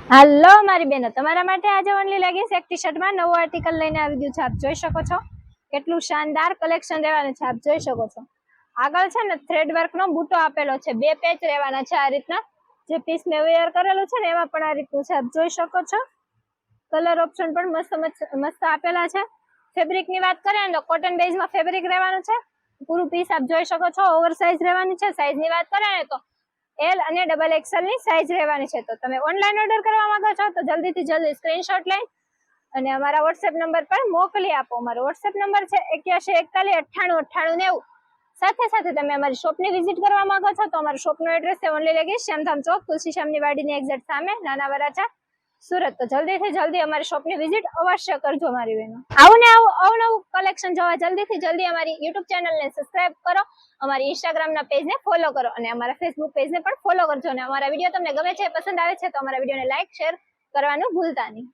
હાલો મારી બેનો, તમારા માટે આજે ઓનલી લેગિંગ્સ એક ટી-શર્ટ માં નવું આર્ટિકલ લઈને આવી ગયું છે. આપ જોઈ શકો છો કેટલું શાનદાર કલેક્શન રહેવાનું છે. આપ જોઈ શકો છો આગળ છે ને થ્રેડ વર્ક નો બૂટો આપેલો છે. બે પેચ રહેવાના છે. આ રીતના જે પીસ મેં વેર કરેલું છે ને એમાં પણ આ રીતનું છે. આપ જોઈ શકો છો કલર ઓપ્શન પણ મસ્ત આપેલા છે. ફેબ્રિક ની વાત કરીએ તો કોટન બેઝ માં ફેબ્રિક રહેવાનું છે. પૂરું પીસ આપ જોઈ શકો છો ઓવર સાઇઝ રહેવાની છે. સાઇઝ ની વાત કરીએ ને તો એલ અને ડબલ એક્સએલ ની સાઇઝ રહેવાની છે. તો તમે ઓનલાઈન ઓર્ડર કરવા માંગો છો તો જલ્દીથી જલ્દી સ્ક્રીનશોટ લઈ અને અમારા વોટ્સએપ નંબર પર મોકલી આપો. અમારો વોટ્સએપ નંબર છે 8141989890. સાથે સાથે તમે અમારી શોપની વિઝિટ કરવા માંગો છો તો અમારું શોપનું એડ્રેસ છે ઓનલી લેગિંગ્સ, શ્યામધામ ચોક, તુલસી શ્યામની વાડીની એક્ઝેક્ટ સામે, નાના વરાછા, સુરત. તો જલ્દીથી જલ્દી અમારી શોપની વિઝિટ અવશ્ય કરજો મારી બહેનો. આવું ને આવું અવનવું કલેક્શન જોવા જલ્દીથી જલ્દી અમારી યુટ્યુબ ચેનલને સબસ્ક્રાઇબ કરો, અમારી ઇન્સ્ટાગ્રામના પેજને ફોલો કરો અને અમારા ફેસબુક પેજને પણ ફોલો કરજો. અને અમારા વિડીયો તમને ગમે છે, પસંદ આવે છે તો અમારા વિડીયોને લાઈક શેર કરવાનું ભૂલતા નહીં.